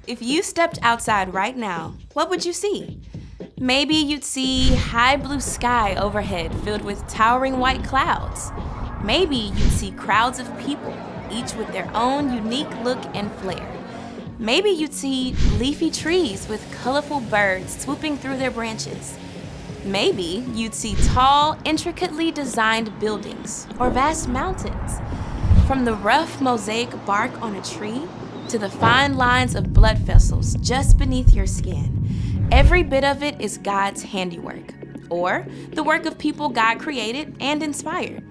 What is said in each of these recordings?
If you stepped outside right now, what would you see? Maybe you'd see high blue sky overhead filled with towering white clouds. Maybe you'd see crowds of people, each with their own unique look and flair. Maybe you'd see leafy trees with colorful birds swooping through their branches. Maybe you'd see tall, intricately designed buildings or vast mountains. From the rough mosaic bark on a tree to the fine lines of blood vessels just beneath your skin, every bit of it is God's handiwork, or the work of people God created and inspired.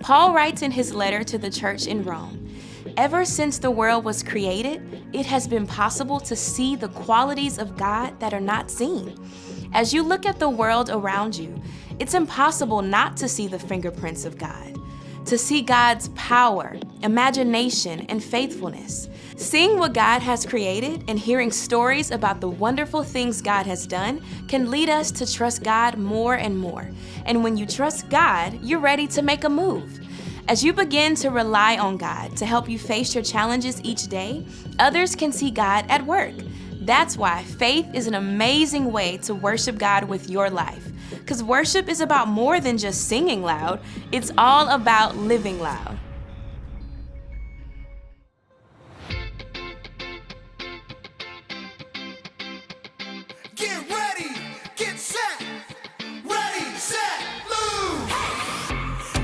Paul writes in his letter to the church in Rome, "Ever since the world was created, it has been possible to see the qualities of God that are not seen." As you look at the world around you, it's impossible not to see the fingerprints of God, to see God's power, imagination, and faithfulness. Seeing what God has created and hearing stories about the wonderful things God has done can lead us to trust God more and more. And when you trust God, you're ready to make a move. As you begin to rely on God to help you face your challenges each day, others can see God at work. That's why faith is an amazing way to worship God with your life. Because worship is about more than just singing loud, it's all about living loud. Get ready, get set, ready, set, move!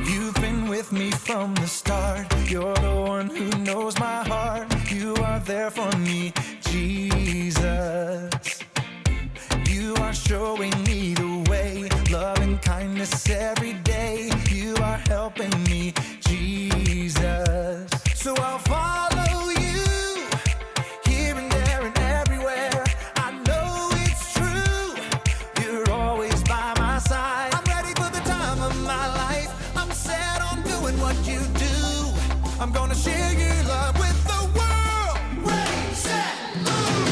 You've been with me from the start. You're the one who knows my heart. You are there for me, Jesus. You are showing me the way, love and kindness every day. You are helping me, Jesus. So I'll follow you, here and there and everywhere. I know it's true, you're always by my side. I'm ready for the time of my life. I'm set on doing what you do. I'm gonna share your love with the world. Ready, set, move!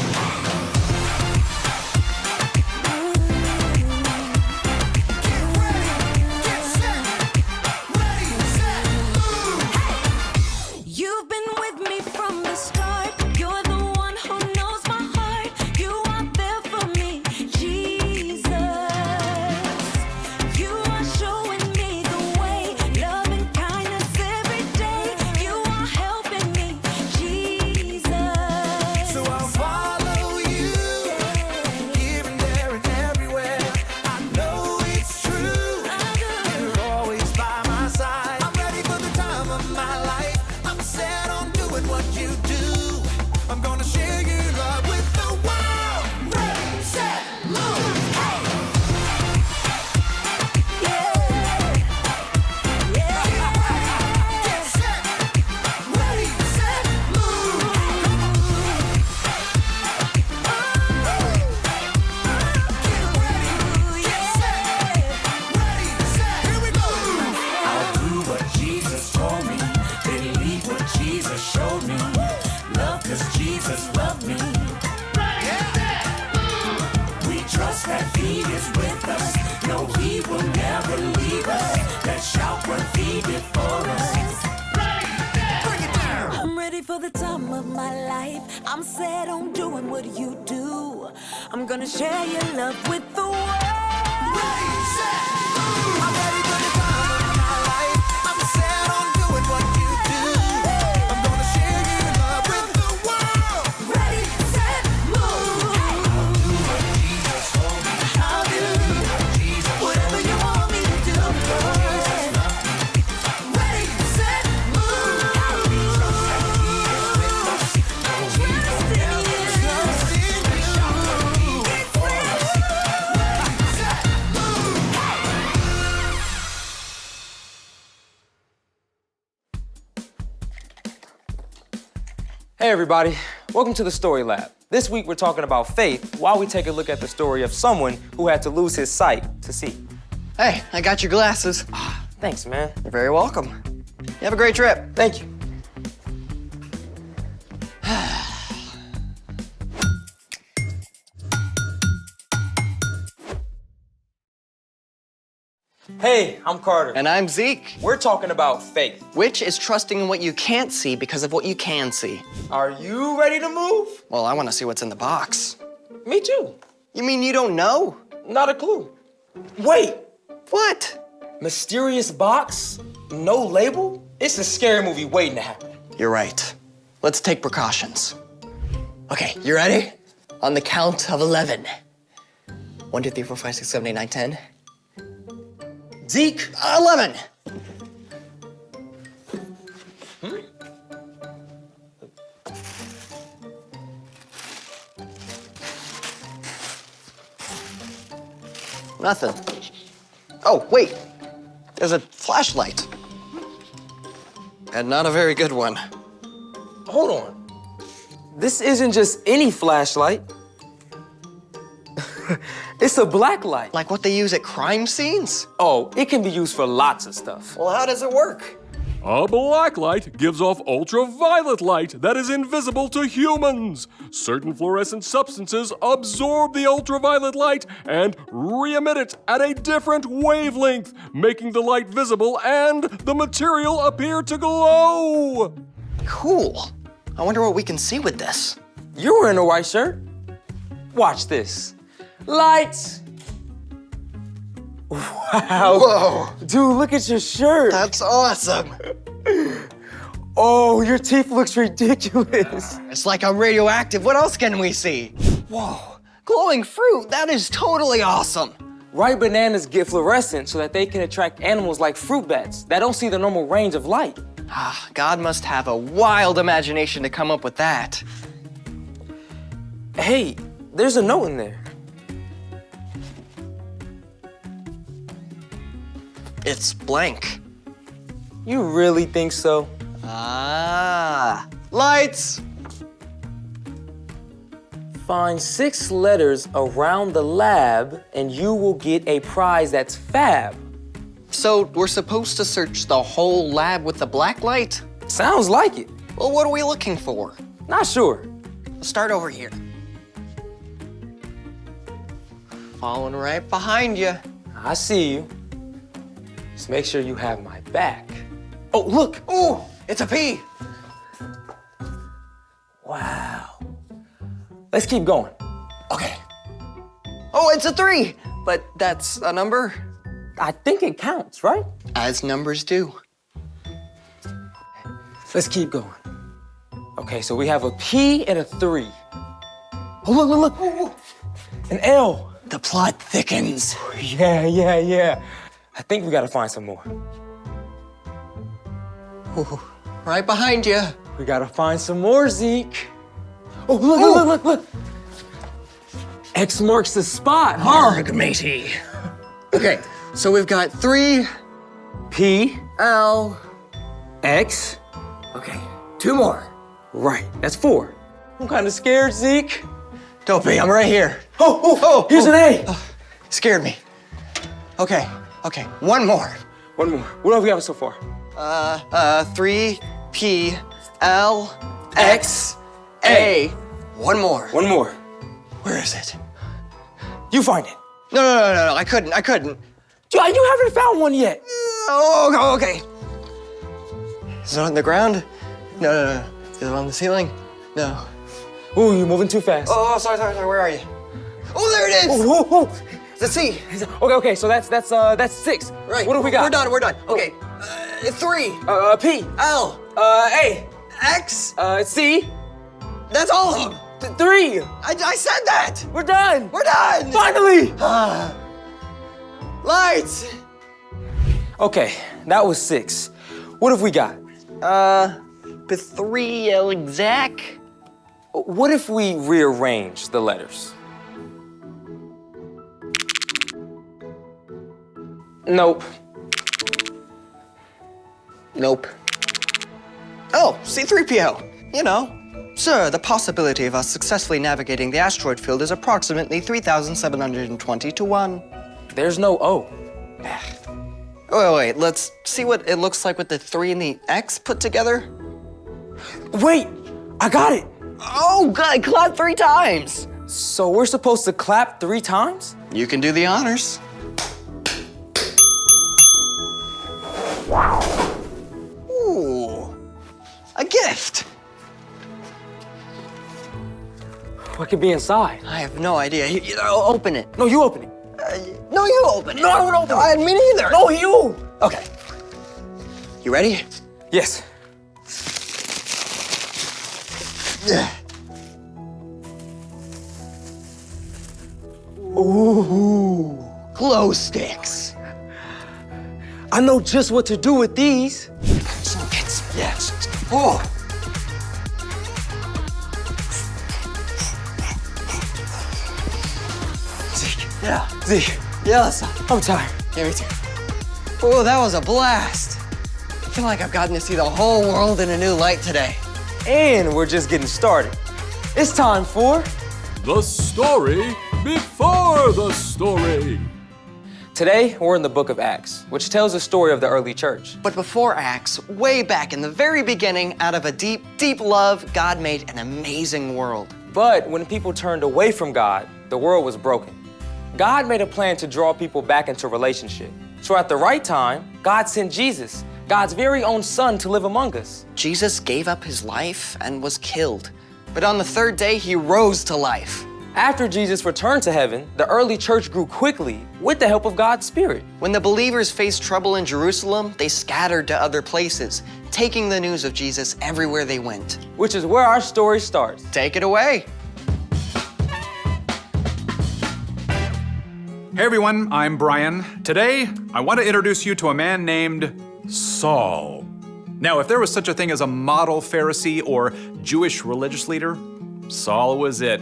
I'm set on doing what you do. I'm gonna share your love with the world. Ready, set, move. I'm ready for the time of my life. I'm set on doing what you do. I'm gonna share your love with the world. Ready, set, move. I'll do what Jesus told me. I'll do whatever you want me to do. Ready, set, move. Hey everybody, welcome to the Story Lab. This week we're talking about faith while we take a look at the story of someone who had to lose his sight to see. Hey, I got your glasses. Thanks, man. You're very welcome. You have a great trip. Thank you. Hey, I'm Carter. And I'm Zeke. We're talking about faith. Which is trusting in what you can't see because of what you can see. Are you ready to move? Well, I want to see what's in the box. Me too. You mean you don't know? Not a clue. Wait, What? mysterious box? No label? It's a scary movie waiting to happen. You're right. Let's take precautions. Okay, you ready? On the count of 11. 1, 2, 3, 4, 5, 6, 7, 8, 9, 10. Zeke, 11. Nothing. Oh, wait. There's a flashlight. And not a very good one. hold on. This isn't just any flashlight. It's a black light. Like what they use at crime scenes? Oh, it can be used for lots of stuff. Well, how does it work? A black light gives off ultraviolet light that is invisible to humans. Certain fluorescent substances absorb the ultraviolet light and re-emit it at a different wavelength, making the light visible and the material appear to glow. Cool. I wonder what we can see with this. You're wearing a white shirt. Watch this. Lights. Wow. Whoa. Dude, look at your shirt. That's awesome. Oh, your teeth looks ridiculous. It's like I'm radioactive. What else can we see? Whoa. Glowing fruit. That is totally awesome. Ripe bananas get fluorescent so that they can attract animals like fruit bats that don't see the normal range of light. Ah, God must have a wild imagination to come up with that. Hey, there's a note in there. It's blank. You really think so? Ah. Lights. Find 6 letters around the lab and you will get a prize that's fab. So we're supposed to search the whole lab with the black light? Sounds like it. Well, what are we looking for? Not sure. Let's start over here. Following right behind you. I see you. Just make sure you have my back. Oh, look. Ooh, it's a P. Wow. Let's keep going. Okay. Oh, it's a 3. But that's a number? I think it counts, right? As numbers do. Let's keep going. Okay, so we have a P and a 3. Oh, look. Ooh. An L. The plot thickens. Yeah. I think we gotta find some more. Ooh, right behind you. We gotta find some more, Zeke. Oh, look. X marks the spot. Arg, matey. Okay, so we've got 3, P, L. X. Okay, 2 more. Right, that's 4. I'm kinda scared, Zeke. Don't be, I'm right here. Oh, here's an A. Scared me. Okay, 1 more. One more. What have we got so far? 3, P, L, X, A. 1 more. One more. Where is it? You find it. No, I couldn't. You haven't found one yet. Oh, okay. Is it on the ground? No. Is it on the ceiling? No. Ooh, you're moving too fast. Oh, sorry, where are you? Oh, there it is! Oh. Let's see. Okay, so that's 6. Right. What have we got? We're done. Okay. 3, P, L, A, X. C, That's all of them. 3. I said that. We're done. We're done. Finally. Lights. Okay, that was 6. What have we got? The 3 exact. What if we rearrange the letters? Nope. Oh, C-3PO. You know. Sir, the possibility of us successfully navigating the asteroid field is approximately 3,720 to 1. There's no O. Wait, let's see what it looks like with the 3 and the X put together. Wait, I got it. Oh, God, clap 3 times. So we're supposed to clap 3 times? You can do the honors. lift. What could be inside? I have no idea. Open it. No, you open it. No, you open it. No, I won't open it. Me neither. No, you. Okay. You ready? Yes. Ooh, glow sticks. I know just what to do with these. Yes. Oh. Zeke. Yeah. Zeke, Yeah, let's go. I'm tired. Yeah, me too. Oh, that was a blast. I feel like I've gotten to see the whole world in a new light today. And we're just getting started. It's time for The story before the story. Today, we're in the book of Acts, which tells the story of the early church. But before Acts, way back in the very beginning, out of a deep, deep love, God made an amazing world. But when people turned away from God, the world was broken. God made a plan to draw people back into relationship. So at the right time, God sent Jesus, God's very own son, to live among us. Jesus gave up his life and was killed. But on the third day, he rose to life. After Jesus returned to heaven, the early church grew quickly with the help of God's Spirit. When the believers faced trouble in Jerusalem, they scattered to other places, taking the news of Jesus everywhere they went. Which is where our story starts. Take it away. Hey everyone, I'm Brian. Today, I want to introduce you to a man named Saul. Now, if there was such a thing as a model Pharisee or Jewish religious leader, Saul was it.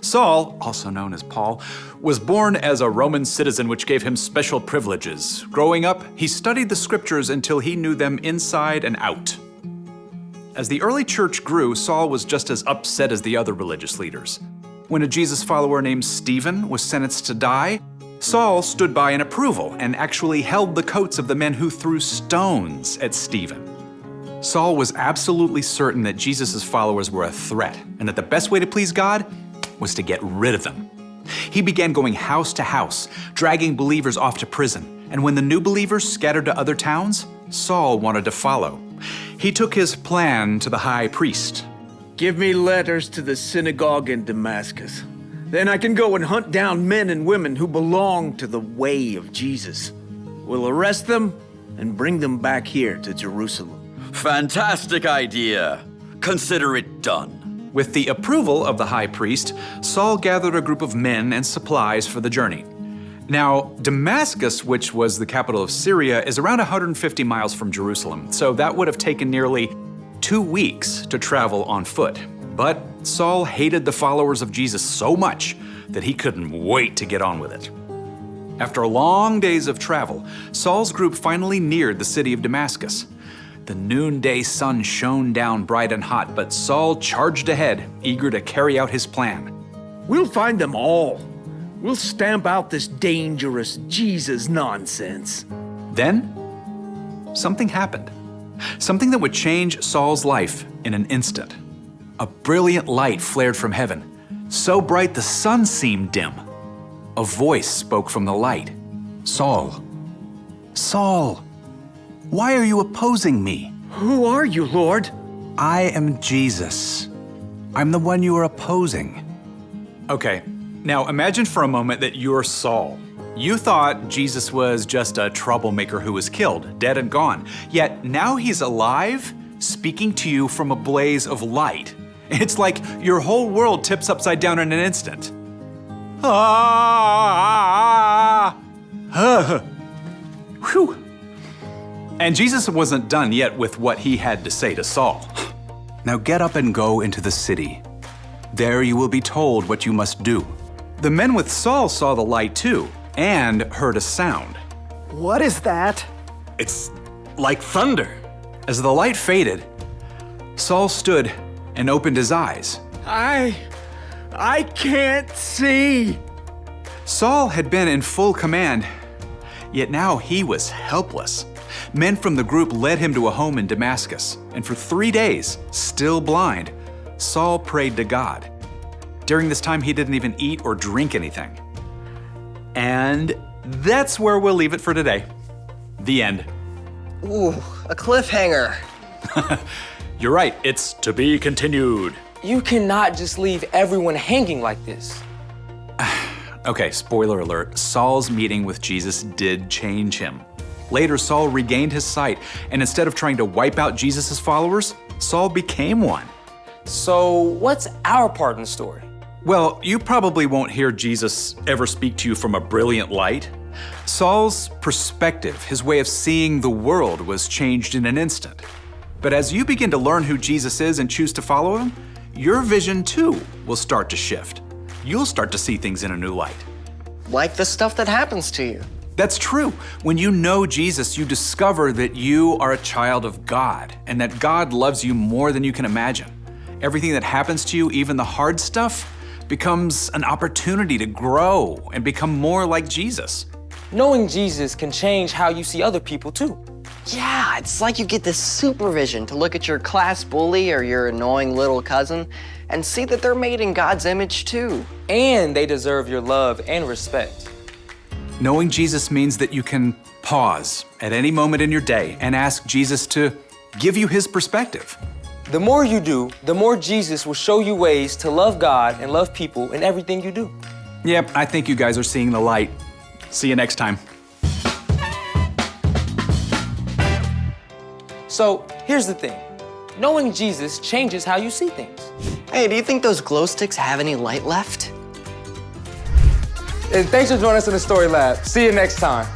Saul, also known as Paul, was born as a Roman citizen, which gave him special privileges. Growing up, he studied the scriptures until he knew them inside and out. As the early church grew, Saul was just as upset as the other religious leaders. When a Jesus follower named Stephen was sentenced to die, Saul stood by in approval and actually held the coats of the men who threw stones at Stephen. Saul was absolutely certain that Jesus' followers were a threat and that the best way to please God was to get rid of them. He began going house to house, dragging believers off to prison. And when the new believers scattered to other towns, Saul wanted to follow. He took his plan to the high priest. Give me letters to the synagogue in Damascus. Then I can go and hunt down men and women who belong to the way of Jesus. We'll arrest them and bring them back here to Jerusalem. Fantastic idea. Consider it done. With the approval of the high priest, Saul gathered a group of men and supplies for the journey. Now, Damascus, which was the capital of Syria, is around 150 miles from Jerusalem, so that would have taken nearly 2 weeks to travel on foot. But Saul hated the followers of Jesus so much that he couldn't wait to get on with it. After long days of travel, Saul's group finally neared the city of Damascus. The noonday sun shone down bright and hot, but Saul charged ahead, eager to carry out his plan. We'll find them all. We'll stamp out this dangerous Jesus nonsense. Then, something happened. Something that would change Saul's life in an instant. A brilliant light flared from heaven, so bright the sun seemed dim. A voice spoke from the light. Saul, Saul, why are you opposing me? Who are you, Lord? I am Jesus. I'm the one you are opposing. Okay, now imagine for a moment that you're Saul. You thought Jesus was just a troublemaker who was killed, dead and gone. Yet now he's alive, speaking to you from a blaze of light. It's like your whole world tips upside down in an instant. Whew. And Jesus wasn't done yet with what he had to say to Saul. Now get up and go into the city. There you will be told what you must do. The men with Saul saw the light too, and heard a sound. What is that? It's like thunder. As the light faded, Saul stood and opened his eyes. I can't see. Saul had been in full command, yet now he was helpless. Men from the group led him to a home in Damascus, and for 3 days, still blind, Saul prayed to God. During this time, he didn't even eat or drink anything. And that's where we'll leave it for today. The end. Ooh, a cliffhanger. You're right, it's to be continued. You cannot just leave everyone hanging like this. Okay, spoiler alert, Saul's meeting with Jesus did change him. Later, Saul regained his sight, and instead of trying to wipe out Jesus' followers, Saul became one. So, what's our part in the story? Well, you probably won't hear Jesus ever speak to you from a brilliant light. Saul's perspective, his way of seeing the world, was changed in an instant. But as you begin to learn who Jesus is and choose to follow him, your vision too will start to shift. You'll start to see things in a new light. Like the stuff that happens to you. That's true. When you know Jesus, you discover that you are a child of God and that God loves you more than you can imagine. Everything that happens to you, even the hard stuff, becomes an opportunity to grow and become more like Jesus. Knowing Jesus can change how you see other people too. Yeah, it's like you get this supervision to look at your class bully or your annoying little cousin and see that they're made in God's image too. And they deserve your love and respect. Knowing Jesus means that you can pause at any moment in your day and ask Jesus to give you his perspective. The more you do, the more Jesus will show you ways to love God and love people in everything you do. Yep, I think you guys are seeing the light. See you next time. So, here's the thing. Knowing Jesus changes how you see things. Hey, do you think those glow sticks have any light left? And thanks for joining us in the Story Lab. See you next time.